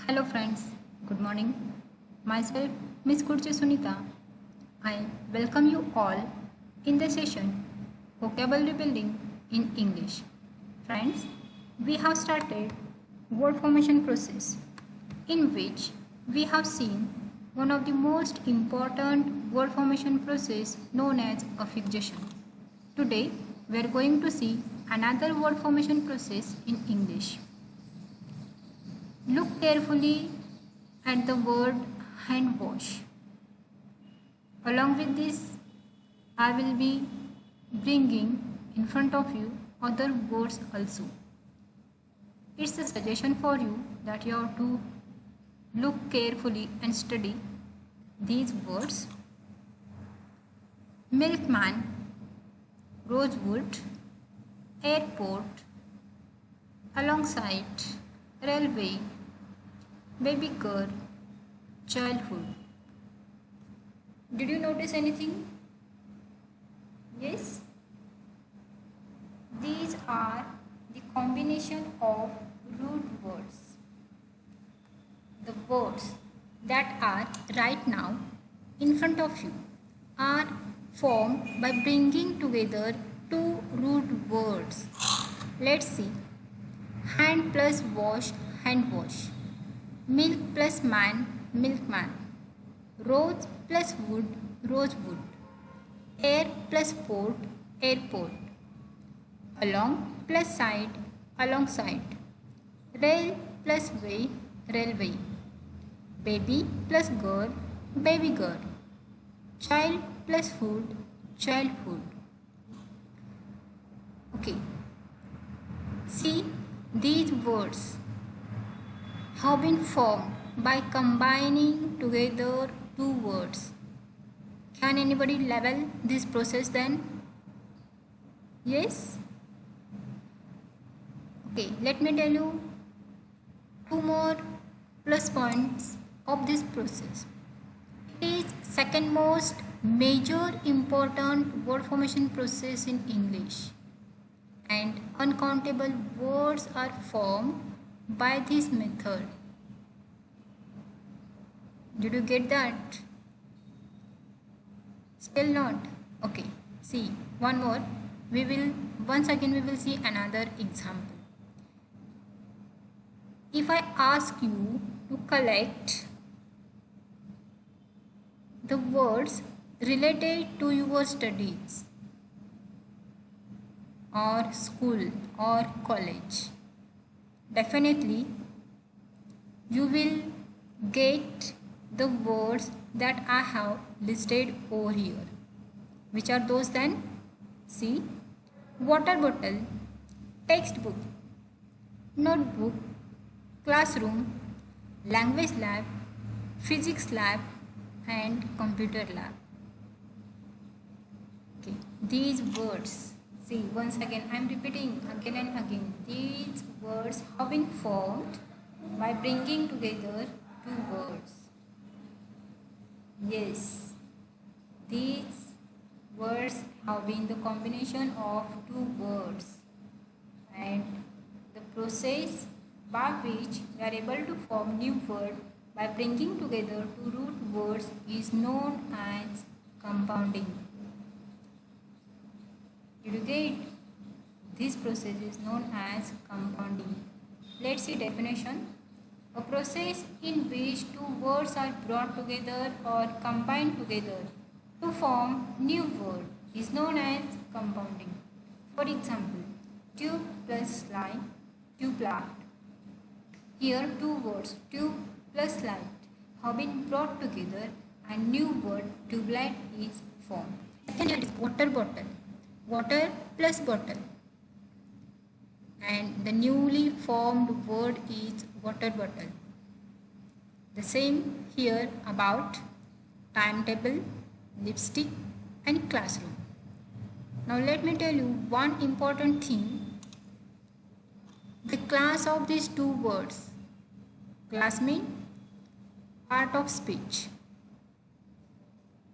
Hello friends, good morning. Myself Miss Kurche Sunita. I welcome you all in the session Vocabulary Building in English. Friends, we have started word formation process in which we have seen one of the most important word formation process known as affixation. Today we are going to see another word formation process in English. Look carefully at the word hand wash. Along with this, I will be bringing in front of you other words also. It's a suggestion for you that you have to look carefully and study these words. Milkman, rosewood, airport, alongside, railway, baby girl, childhood. Did you notice anything? Yes? These are the combination of root words. The words that are right now in front of you are formed by bringing together two root words. Let's see. Hand plus wash, hand wash. Milk plus man, milkman. Rose plus wood, rosewood. Air plus port, airport. Along plus side, alongside. Rail plus way, railway. Baby plus girl, baby girl. Child plus food, childhood. Okay. See, these words have been formed by combining together two words. Can anybody level this process then? Yes? Okay, let me tell you two more plus points of this process. It is second most major important word formation process in English, and uncountable words are formed by this method. Did you get that? Still not? Okay, see one more. Once again we will see another example. If I ask you to collect the words related to your studies or school or college, definitely you will get the words that I have listed over here. Which are those then? See, water bottle, textbook, notebook, classroom, language lab, physics lab and computer lab. Okay, these words, see once again I am repeating again and again, these words have been formed by bringing together two words. Yes, these words have been the combination of two words, and the process by which we are able to form new word by bringing together two root words is known as compounding. Did you get? This process is known as compounding. Let's see definition. A process in which two words are brought together or combined together to form new word is known as compounding. For example, tube plus light, tube light. Here two words, tube plus light, have been brought together and new word tube light is formed. Second is water bottle, water plus bottle, and the newly formed word is water bottle. The same here about timetable, lipstick and classroom. Now let me tell you one important thing. The class of these two words, class mean part of speech,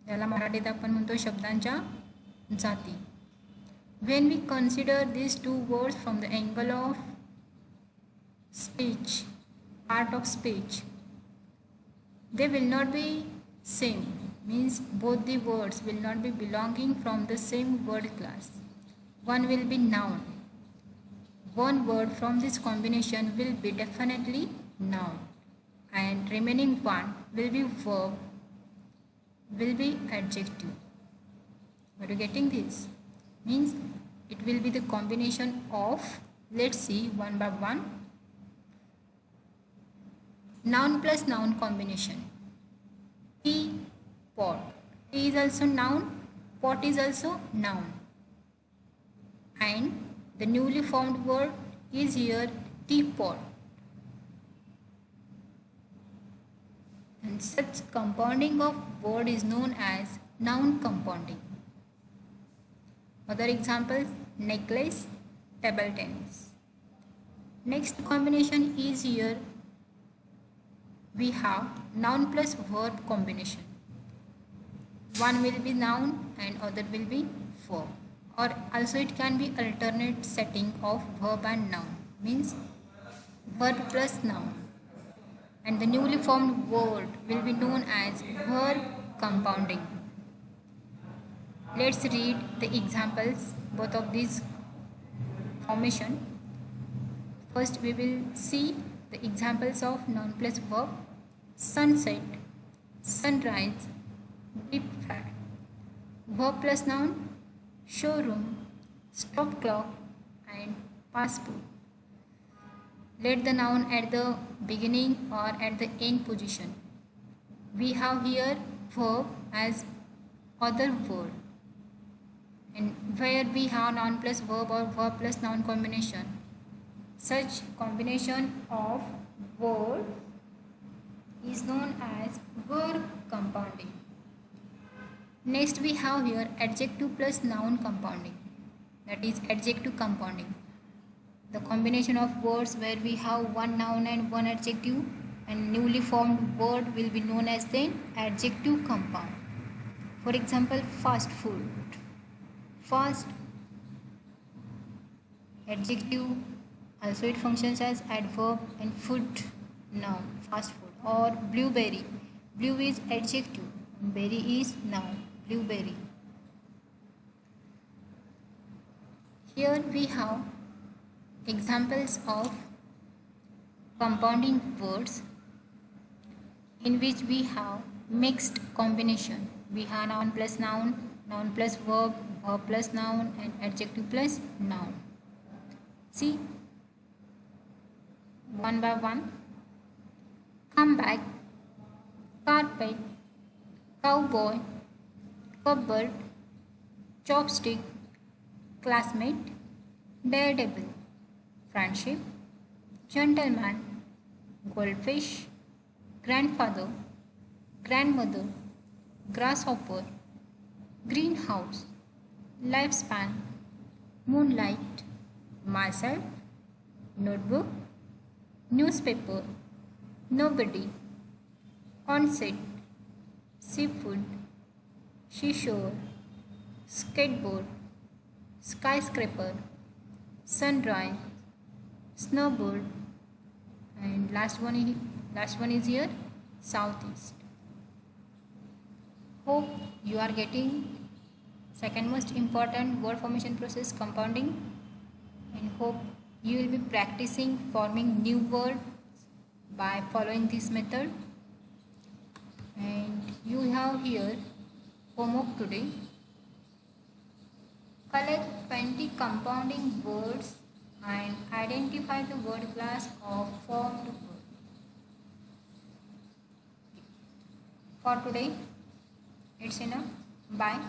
याला मराठीत आपण म्हणतो शब्दांच्या जाती. When we consider these two words from the angle of speech, part of speech. They will not be same, means both the words will not be belonging from the same word class. One will be noun. One word from this combination will be definitely noun, and remaining one will be verb, will be adjective. Are you getting this? Means it will be the combination of, let's see one by one. Noun plus noun combination. Tea, pot. Tea is also noun, pot is also noun. And the newly formed word is here teapot. And such compounding of word is known as noun compounding. Other examples: necklace, table tennis. Next combination is here. We have noun plus verb combination. One will be noun and other will be verb. Or also it can be alternate setting of verb and noun. Means verb plus noun. And the newly formed word will be known as verb compounding. Let's read the examples, both of these formation. First we will see the examples of noun plus verb. Sunset, sunrise, deep fry. Verb plus noun, showroom, stop clock and passport. Let the noun at the beginning or at the end position. We have here verb as other word, and where we have noun plus verb or verb plus noun combination, such combination of word is known as verb compounding. Next we have here adjective plus noun compounding, that is adjective compounding. The combination of words where we have one noun and one adjective, and newly formed word will be known as the adjective compound. For example, fast food. Fast, adjective, also it functions as adverb, and food, noun, fast food. Or blueberry. Blue is adjective, berry is noun, blueberry. Here we have examples of compounding words in which we have mixed combination. We have noun plus noun, noun plus verb, verb plus noun and adjective plus noun. See one by one. Come back, carpet, cowboy, cupboard, chopstick, classmate, daredevil, friendship, gentleman, goldfish, grandfather, grandmother, grasshopper, greenhouse, lifespan, moonlight, myself, notebook, newspaper, nobody, onset, seafood, seashore, skateboard, skyscraper, sunrise, snowboard, and last one is here southeast. Hope you are getting second most important word formation process, compounding, and hope you will be practicing forming new words by following this method. And you have here homework today. Collect 20 compounding words and identify the word class of formed word. For today, it's enough. Bye.